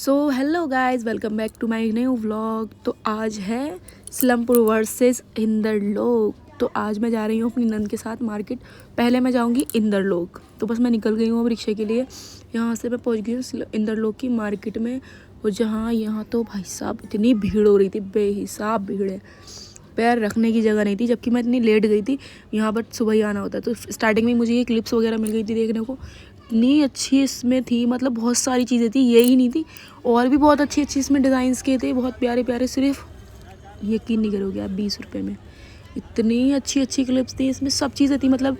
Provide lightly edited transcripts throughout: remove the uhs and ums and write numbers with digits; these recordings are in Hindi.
So hello guys, welcome back to my new vlog. तो आज है स्लमपुर वर्सेस इंदरलोक। तो आज मैं जा रही हूँ अपनी नंद के साथ मार्केट। पहले मैं जाऊँगी इंदरलोक। तो बस मैं निकल गई हूँ अब रिक्शे के लिए। यहाँ से मैं पहुँच गई हूँ इंदरलोक की मार्केट में। और जहाँ यहाँ तो भाई साहब इतनी भीड़ हो रही थी, बेहिसाब भीड़ है, पैर रखने की जगह नहीं थी। जबकि मैं इतनी लेट गई थी यहाँ पर, सुबह ही आना होता है। तो स्टार्टिंग में मुझे ये क्लिप्स वगैरह मिल गई थी देखने को, इतनी अच्छी इसमें थी, मतलब बहुत सारी चीज़ें थी, यही नहीं थी और भी बहुत अच्छी अच्छी इसमें डिज़ाइंस के थे, बहुत प्यारे प्यारे। सिर्फ यकीन नहीं करोगे आप, 20 रुपये में इतनी अच्छी अच्छी क्लिप्स थी। इसमें सब चीज़ें थी, मतलब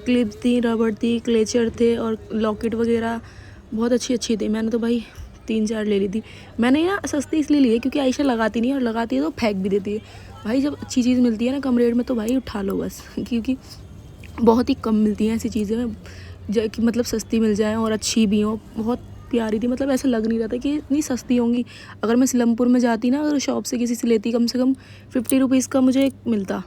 क्लिप्स थी, रबड़ थी, क्लेचर थे और लॉकेट वगैरह बहुत अच्छी अच्छी थी। मैंने तो भाई 3-4 ले ली थी। मैंने ना सस्ती इसलिए ली है क्योंकि आयशा लगाती नहीं है, और लगाती है तो फेंक भी देती है। भाई जब अच्छी चीज़ मिलती है ना कम रेट में, तो भाई उठा लो बस, क्योंकि बहुत ही कम मिलती हैं ऐसी चीज़ें जो कि मतलब सस्ती मिल जाए और अच्छी भी हो। बहुत प्यारी थी, मतलब ऐसा लग नहीं रहा था कि इतनी सस्ती होंगी। अगर मैं सिलमपुर में जाती ना, अगर शॉप से किसी से लेती, कम से कम 50 रुपीज़ का मुझे मिलता,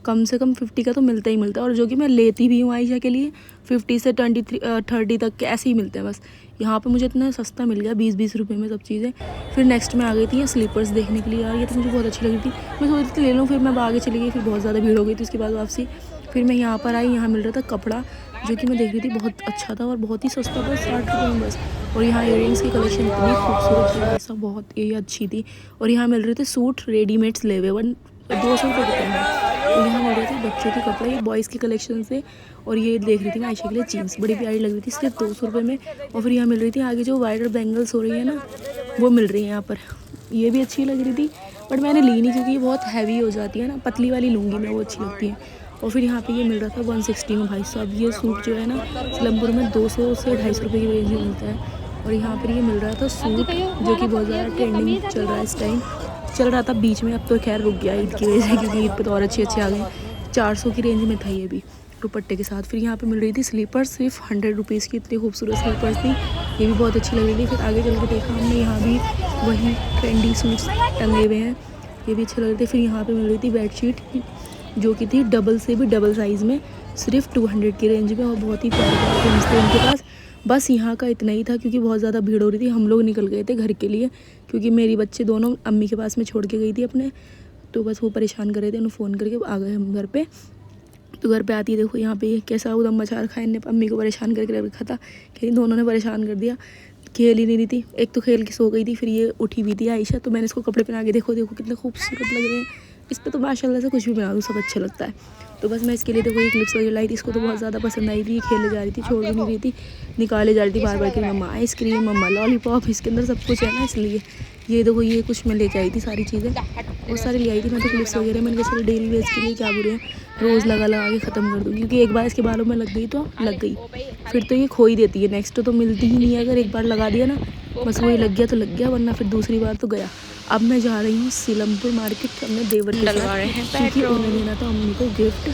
कम से कम 50 का तो मिलता ही मिलता। और जो कि मैं लेती भी हूँ आयशा के लिए 50 से 30 तक के ऐसे ही मिलते हैं बस। यहाँ पे मुझे इतना सस्ता मिल गया 20-20 रुपये में सब चीज़ें। फिर नेक्स्ट में आ गई थी ये स्लीपर्स देखने के लिए। यार ये तो मुझे बहुत अच्छी लगी थी, मैं सोच रही थी ले लूँ, फिर मैं आगे चली गई, फिर बहुत ज़्यादा भीड़ हो गई थी उसके बाद वापसी। फिर मैं यहाँ पर आई, यहाँ मिल रहा था कपड़ा जो कि मैं देख रही थी, बहुत अच्छा था और बहुत ही सस्ता था, 60 रुपये में बस। और यहाँ इयररिंग्स की कलेक्शन इतनी खूबसूरत थी, ऐसा बहुत ये अच्छी थी। और यहाँ मिल रहे थे सूट रेडीमेड्स ले हुए 200 रुपये के में। और यहाँ मिल रहे थे बच्चों के कपड़े, ये बॉयज़ की कलेक्शन से। और ये देख रही थी मैं आयशा के लिए जीन्स, बड़ी प्यारी लग रही थी, सिर्फ 200 रुपये में। और फिर यहाँ मिल रही थी आगे जो वाइडर बैंगल्स हो रही है ना, वो मिल रही है यहाँ पर, ये भी अच्छी लग रही थी। बट मैंने ली नहीं क्योंकि ये बहुत हैवी हो जाती है ना, पतली वाली लूँगी मैं, वो अच्छी लगती है। और फिर यहाँ पे ये मिल रहा था 160 में। भाई साहब ये सूट जो है ना सिलमपुर में 200 से 250 रुपये की रेंज में मिलता है। और यहाँ पर ये मिल रहा था सूट जो कि बहुत ज़्यादा ट्रेंडिंग चल रहा है इस टाइम, चल रहा था बीच में, अब तो खैर रुक गया ईद की वजह से, क्योंकि ईद पे तो और अच्छे अच्छे आ गए। 400 की रेंज में था ये भी दुपट्टे के साथ। फिर यहाँ पे मिल रही थी स्लीपर्स सिर्फ 100 रुपीज़ की, इतनी खूबसूरत स्लीपर्स थी, ये भी बहुत अच्छी लग रही थी। फिर आगे चल के देखा हमने, यहाँ भी वही ट्रेंडी सूट्स टंगे हुए हैं, ये भी अच्छे लग रहे थे। फिर यहाँ पे मिल रही थी बेडशीट जो कि थी डबल से भी डबल साइज़ में, सिर्फ 200 की रेंज में, और बहुत ही प्यारे प्यारे प्रिंट्स थे उनके पास। बस यहाँ का इतना ही था क्योंकि बहुत ज़्यादा भीड़ हो रही थी। हम लोग निकल गए थे घर के लिए क्योंकि मेरी बच्चे दोनों अम्मी के पास में छोड़ के गई थी अपने, तो बस वो परेशान कर रहे थे, उन्हें फ़ोन करके आ गए हम घर पे। तो घर पे आती देखो यहाँ पे कैसा उदम मचा रखा है, इनने अम्मी को परेशान करके रखा था, कि दोनों ने परेशान कर दिया, खेल ही नहीं रही थी। एक तो खेल के सो गई थी, फिर ये उठी हुई थी आयशा, तो मैंने इसको कपड़े पहना के, देखो देखो कितने खूबसूरत लग रहे हैं इस पर, तो माशाल्लाह से कुछ भी बना दूँ सब अच्छा लगता है। तो बस मैं इसके लिए देखो ये क्लिप्स वगैरह लाई थी, इसको तो बहुत ज़्यादा पसंद आई थी, खेलने जा रही थी, छोड़ भी नहीं रही थी, निकाले जा रही थी बार बार कि मम्मा आइसक्रीम, मम्मा लॉलीपॉप, इसके अंदर सब कुछ है ना, इसलिए ये देखो ये कुछ मैं लेके आई थी, सारी चीज़ें बहुत सारी ले आई थी मैं तो क्लिप्स वगैरह। मैंने कहा चलो डेली वेज के लिए क्या बुरे हैं, रोज़ लगा लगा के ख़त्म कर दूँ, क्योंकि एक बार इसके बालों में लग गई तो लग गई, फिर तो ये खो ही देती है, नेक्स्ट तो मिलती ही नहीं है। अगर एक बार लगा दिया ना, बस वही लग गया तो लग गया, वरना फिर दूसरी बार तो गया। अब मैं जा रही हूँ सिलमपुर मार्केट अपने देवर के साथ, क्योंकि उन्हें देना था अम्मी को गिफ्ट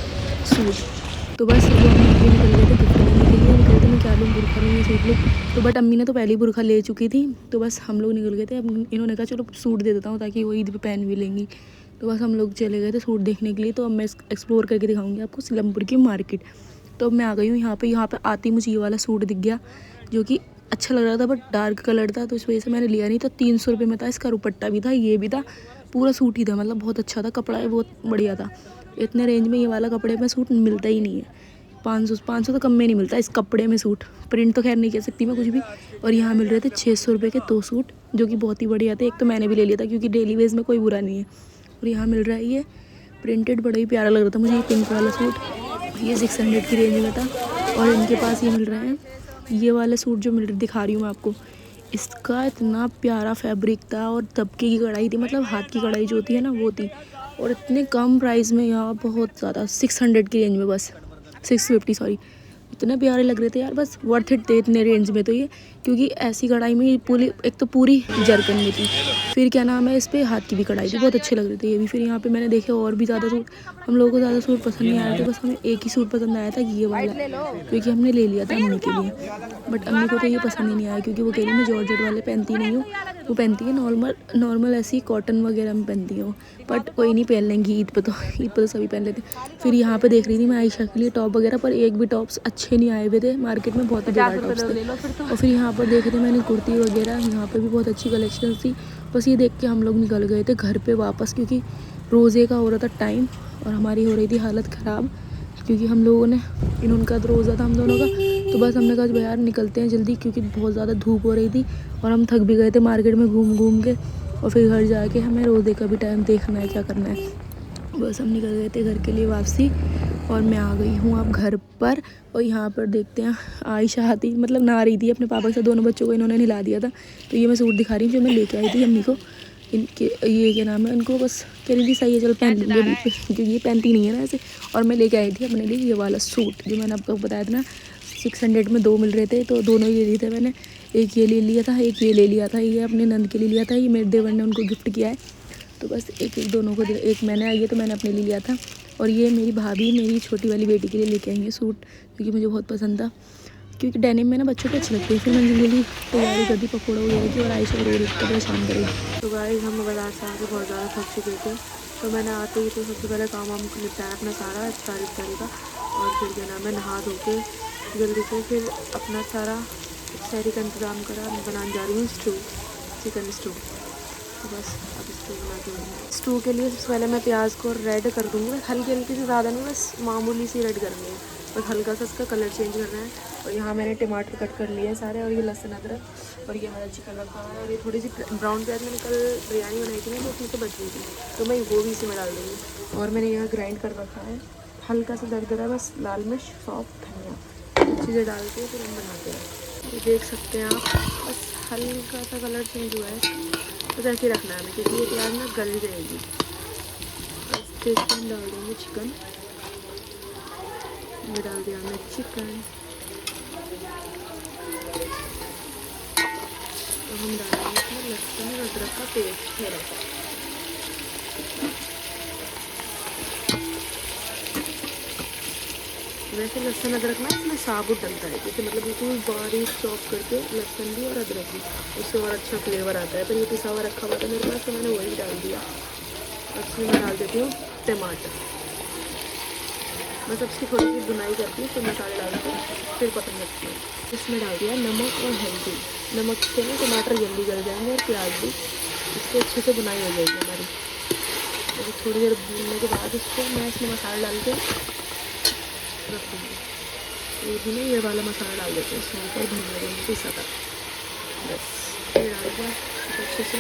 सूट। तो बस वो अम्मी निकल गए थे गिफ्ट लेने के लिए, निकल मैं क्या लूँ, बुरखा लूँ या सूट लूँ। तो बट अम्मी ने तो पहले ही बुरखा ले चुकी थी, तो बस हम लोग निकल गए थे। अब इन्होंने कहा चलो सूट दे देता हूँ ताकि वो ईद पे पहन भी लेंगी। तो बस हम लोग चले गए थे सूट देखने के लिए। तो अब मैं एक्सप्लोर करके दिखाऊंगी आपको सिलमपुर की मार्केट। तो अब मैं आ गई हूँ यहाँ पे आती मुझे ये वाला सूट दिख गया जो कि अच्छा लग रहा था, बट डार्क कलर था, तो इस वजह से मैंने लिया नहीं। तो 300 रुपये में था, इसका दुपट्टा भी था, ये भी था, पूरा सूट ही था, मतलब बहुत अच्छा था, कपड़ा बहुत बढ़िया था। इतने रेंज में ये वाला कपड़े में सूट मिलता ही नहीं है, 500 तो कम में नहीं मिलता इस कपड़े में सूट। प्रिंट तो खैर नहीं कह सकती मैं कुछ भी। और यहाँ मिल रहे थे 600 रुपये के 2 सूट जो कि बहुत ही बढ़िया थे। एक तो मैंने भी ले लिया था क्योंकि डेली वेज में कोई बुरा नहीं है। और यहाँ मिल रहा है ये प्रिंटेड, बड़ा ही प्यारा लग रहा था मुझे ये पिंक वाला सूट, ये 600 की रेंज में था। और इनके पास ये मिल रहे हैं ये वाला सूट जो मिल दिखा रही हूँ मैं आपको, इसका इतना प्यारा फैब्रिक था और दबके की कढ़ाई थी, मतलब हाथ की कढ़ाई जो होती है ना वो थी, और इतने कम प्राइस में, यहाँ बहुत ज़्यादा 600 की रेंज में, बस 650 सॉरी, इतने प्यारे लग रहे थे यार, बस वर्थ इट थे इतने रेंज में तो ये, क्योंकि ऐसी कढ़ाई में पूरी, एक तो पूरी जरकन में थी, फिर क्या नाम है इस पर हाथ की भी कढ़ाई थी, बहुत अच्छे लग रहे थे ये भी। फिर यहाँ पे मैंने देखे और भी ज़्यादा सूट, हम लोगों को ज़्यादा सूट पसंद नहीं आए थे, बस हमें एक ही सूट पसंद आया था ये वाला, क्योंकि हमने ले लिया था अम्मी के लिए। बट अम्मी को तो ये पसंद ही नहीं आया क्योंकि वो कह रही मैं जॉर्जेट वाले पहनती नहीं हूँ, वो पहनती है नॉर्मल नॉर्मल ऐसी कॉटन वगैरह में पहनती हूँ, बट कोई नहीं पहन लेंगी ईद पे तो सभी पहन लेते। फिर यहाँ पे देख रही थी मैं आयशा के लिए टॉप वगैरह, पर एक भी टॉप्स अच्छे नहीं आए हुए थे, मार्केट में बहुत ही बेकार टॉप्स थे। और फिर यहाँ पर देख रही थी मैंने कुर्ती वगैरह, यहाँ पर भी बहुत अच्छी कलेक्शन थी। बस ये देख के हम लोग निकल गए थे घर पर वापस, क्योंकि रोज़े का हो रहा था टाइम और हमारी हो रही थी हालत ख़राब, क्योंकि हम लोगों ने इनका तो रोज़ा था हम दोनों का। तो बस हमने कहा यार निकलते हैं जल्दी, क्योंकि बहुत ज़्यादा धूप हो रही थी और हम थक भी गए थे मार्केट में घूम घूम के। और फिर घर जाके हमें रोज़े का भी टाइम देखना है क्या करना है। बस हम निकल गए थे घर के लिए वापसी और मैं आ गई हूँ अब घर पर। और यहाँ पर देखते हैं आयशा आती, मतलब नहा रही थी अपने पापा से, दोनों बच्चों को इन्होंने नहला दिया था। तो ये मैं सूट दिखा रही हूँ जो मैं लेके आई थी अम्मी को, इनके ये क्या नाम है, इनको बस कह रही थी सही है चल पहन लूँगी अभी पे, क्योंकि ये पहनती नहीं है ना ऐसे। और मैं लेके आई थी अपने लिए ये वाला सूट जो मैंने आपको बताया था ना, 600 में 2 मिल रहे थे, तो दोनों ही ले लिए थे मैंने। एक ये ले लिया था, एक ये ले लिया था, ये अपने नंद के लिए लिया था, ये मेरे देवर ने उनको गिफ्ट किया है। तो बस एक एक दोनों को एक मैंने आई है तो मैंने अपने लिए लिया था। और ये मेरी भाभी मेरी छोटी वाली बेटी के लिए लेके आई है सूट, क्योंकि मुझे बहुत पसंद था, क्योंकि डेनिम में ना बच्चों को अच्छी लगती है। फिर मैंने जल्दी तैयारी कर दी पकौड़ा वगैरह की, और आयशा को रोल इतना परेशान करेगी। तो गाइस हम बाजार से आके बहुत ज़्यादा थक चुके थे, तो मैंने आते ही तो सबसे पहले काम वाम निपटाया अपना सारा इफ्तारी का। और फिर क्या नाम है नहा धो के जल्दी से फिर अपना सारा शहरी का इंतज़ाम करा। मैं बनाने जा रही हूँ स्टू, चिकन स्टू। तो बस अब स्टू बना के स्टू के लिए सबसे पहले मैं प्याज को रेड कर दूँगी, बस हल्की हल्की से, ज़्यादा नहीं, बस मामूली सी रेड करनी है, बस हल्का सा इसका कलर चेंज करना है। और यहाँ मैंने टमाटर कट कर लिए हैं सारे, और ये लहसुन अदरक, और ये हमारा चिकन रखा हुआ है। और ये थोड़ी सी ब्राउन प्याज मैंने कल बिरयानी बनाई थी ना, तो उसमें से बच गई थी, तो मैं वो भी इसी में डाल दूँगी। और मैंने यहाँ ग्राइंड कर रखा है हल्का सा दरदरा, बस लाल मिर्च, सौंफ, धनिया, चीज़ें डाल के फिर हम बनाते हैं। ये देख सकते हैं आप, बस हल्का सा कलर चेंज हुआ है, तो ऐसे ही रखना है हमें, क्योंकि ये प्याज ना गल जाएगी। फिर हम डाल देंगे चिकन, ये डाल दिया हमने चिकन, तो हम डालेंगे इसमें लहसुन और अदरक का पेस्ट थोड़ा सा। वैसे लहसुन अदरक ना इसमें साबुत डलता है, जैसे मतलब बिल्कुल बारीक चॉप करके लहसुन भी और अदरक भी, उससे और अच्छा फ्लेवर आता है। पर ये पिसा हुआ रखा हुआ था मेरे पास, तो मैंने वही डाल दिया। और इसमें मैं डाल देती हूँ टमाटर, बस इसकी थोड़ी सी बुनाई करती हूँ, फिर मसाले डाल के फिर पकड़ रखती हूँ। इसमें डाल दिया नमक और हल्दी, नमक से ना टमाटर जल्दी गल जाएंगे और प्याज भी, इससे अच्छे से बुनाई हो जाएगी हमारी। तो थोड़ी देर भूनने के बाद इसको मैं इसमें मसाला डाल के रख दूँगी। ये भी ना ये वाला मसाला डाल देते हैं इसमें ऊपर, धनिया देंगे पिसा था, बस ये डाल के अच्छे से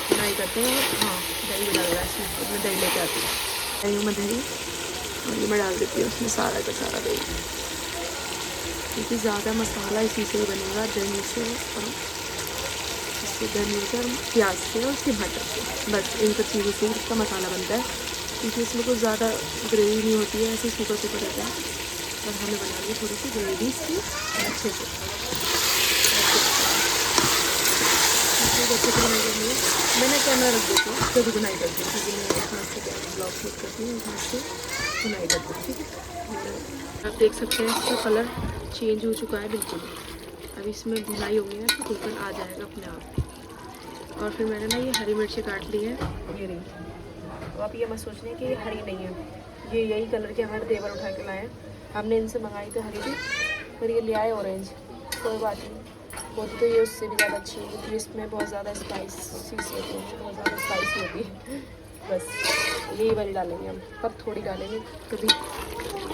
बुनाई करते हैं। और हाँ दही भी डाल रहा है इसमें, तो मैं दही लेके आती हूँ, दही में दही, और ये मैं डाल देती हूँ उसमें सारा का सारा दही, क्योंकि ज़्यादा मसाला इसी से ही बनेगा, दही से और इससे दही से और प्याज से और टमाटर से, बस इन सब चीज़ों से इसका मसाला बनता है। क्योंकि इसमें कुछ ज़्यादा ग्रेवी नहीं होती है, ऐसे सूखा सूखा रहता है, और हमें बनानी है थोड़ी सी ग्रेवी सी अच्छे से। अच्छे से बनाई करनी है, मैंने कैमरा रख देती हूँ जब भी बुनाई करती हूँ, क्योंकि मैं एक हाथ से ब्लॉग शूट करती हूँ, एक हाथ से बुनाई करती हूँ, ठीक है। आप देख सकते हैं इसका कलर चेंज हो चुका है बिल्कुल। अब इसमें भुनाई होगी ना तो गोल्डन आ जाएगा अपने आप। और फिर मैंने ना ये हरी मिर्ची काट ली है, ये रही। तो आप ये मत सोचने कि ये हरी नहीं है, ये यही कलर के हमारे देवर उठा के लाए हैं, हमने इनसे मंगाई थी हरी भी, फिर ये ले आए ऑरेंज। कोई बात नहीं, होती तो ये उससे भी ज़्यादा अच्छी है, क्योंकि इसमें बहुत ज़्यादा स्पाइसी होती है, बहुत ज़्यादा स्पाइसी होती है। बस यही वाली डालेंगे हम, पर थोड़ी डालेंगे, कभी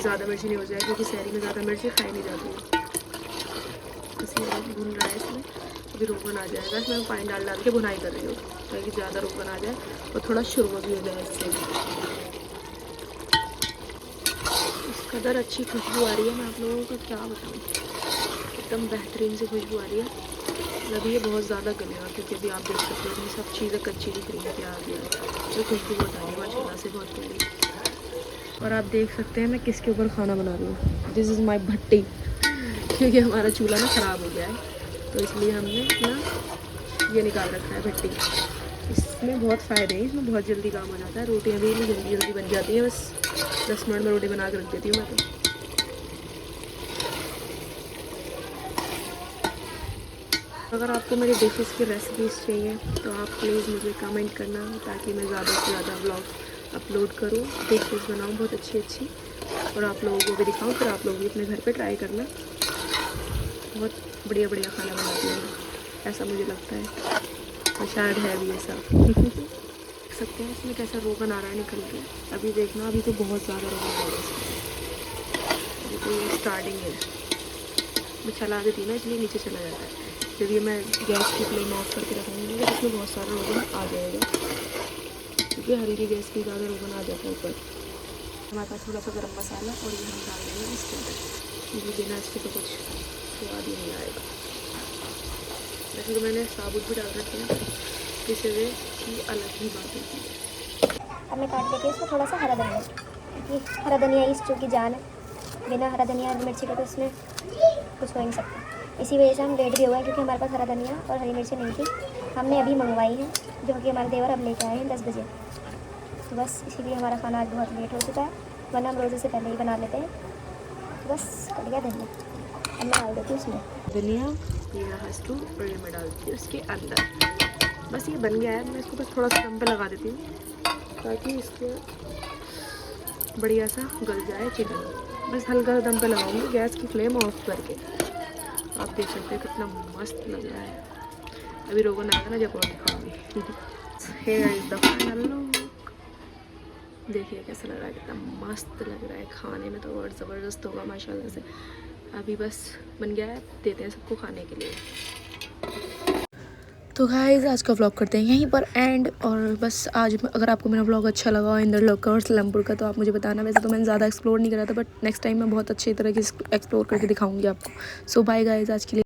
ज़्यादा मिर्ची नहीं हो जाए, क्योंकि शहरी में ज़्यादा मिर्ची खाई नहीं जाती है। इसलिए भून रहा है इसमें, अभी रोगन आ जाएगा, इसमें मैं पानी डाल के भुनाई कर रही हूँ, ताकि ज़्यादा रोगन आ जाए और थोड़ा शुरू भी हो जाए इससे। इस कदर अच्छी खुशबू आ रही है, मैं आप लोगों को क्या बताऊँ, एकदम बेहतरीन सी खुशबू आ रही है। अभी ये बहुत ज़्यादा गलेगा, क्योंकि अभी आप देख सकते हो सब चीज़ें कच्ची दिख रही है, प्याज तो खुशबू बहुत आ रही है माशाल्लाह से, बहुत प्यारी। और आप देख सकते हैं मैं किसके ऊपर खाना बना रही हूँ, दिस इज़ माई भट्टी, क्योंकि हमारा चूल्हा ना ख़राब हो गया है, तो इसलिए हमने ना ये निकाल रखा है भट्टी। इसमें बहुत फ़ायदे हैं, इसमें बहुत जल्दी काम हो जाता है, रोटियाँ भी जल्दी जल्दी बन जाती हैं, बस 10 मिनट में रोटी बना के रख देती हूँ मैं तो। अगर आपको मेरी डिशेस की रेसिपीज़ चाहिए तो आप प्लीज़ मुझे कमेंट करना, ताकि मैं ज़्यादा से ज़्यादा व्लॉग अपलोड करूँ, डिशेस बनाऊँ बहुत अच्छी अच्छी, और आप लोगों को भी दिखाऊँ। फिर आप लोग भी अपने घर पे ट्राई करना। बहुत बढ़िया बढ़िया खाना बनाती हूँ, ऐसा मुझे लगता है, और शायद है भी ऐसा। देख सकते हैं इसमें कैसा रोगन आ रहा है निकल के। अभी देखना, अभी तो बहुत ज़्यादा रोगन आ रहा है इसमें। अभी तो ये स्टार्टिंग है, मैं चला देती ना इसलिए नीचे चला जाता है। जब ये मैं गैस की फ्लेम ऑफ करके रखूँगी तो इसमें बहुत सारा रोगन आ जाएगा, क्योंकि हल्की गैस की ज़्यादा रोगन आ जाता है ऊपर। हमारे पास थोड़ा सा गरम मसाला, और ये हम डाल देंगे इसके अंदर, क्योंकि बिना इसके तो कुछ स्वाद ही नहीं आएगा। वैसे तो मैंने साबुत भी डाल रखे हैं, इस वजह की अलग ही बात होती है। अब मैं काट लेती हूँ इसमें थोड़ा सा हरा धनिया, क्योंकि हरा धनिया इस चूँ की जान है, बिना हरा धनिया हरी मिर्ची के तो इसमें कुछ हो ही नहीं सकता। इसी वजह से हम लेट भी हुआ है, क्योंकि हमारे पास हरा धनिया और हरी मिर्ची नहीं थी, हमने अभी मंगवाई है, जो कि हमारे देवर अब लेके आए हैं 10 बजे। तो बस इसीलिए हमारा खाना आज बहुत लेट हो चुका है, वरना हम रोज़े से पहले ही बना लेते हैं। तो बस कट गया धनिया, अब मैं डाल देती हूँ उसमें धनिया, ये हंसू, और ये मैं डालती हूँ उसके अंदर। बस ये बन गया है, मैं इसको बस थोड़ा सा दम पे लगा देती हूँ, ताकि इसको बढ़िया सा गल जाए चिकन। बस हल्का दम पे लगाऊंगी, गैस की फ्लेम ऑफ करके। आप देख सकते हैं कितना मस्त लग रहा है। अभी रोगन आएगा ना जब और दिखाऊंगी। Here is the final look. देखिए कैसा लग रहा है, कितना मस्त लग रहा है, खाने में तो और ज़बरदस्त होगा माशाल्लाह से। अभी बस बन गया है, देते हैं सबको खाने के लिए। तो गाइस आज का व्लॉग करते हैं यहीं पर एंड। और बस आज अगर आपको मेरा व्लॉग अच्छा लगा हो इंदर लोग का और सलेमपुर का, तो आप मुझे बताना। वैसे तो मैंने ज़्यादा एक्सप्लोर नहीं करा था, बट नेक्स्ट टाइम मैं बहुत अच्छी तरह से एक्सप्लोर करके दिखाऊंगी आपको। सो बाय गाइस आज के लिए।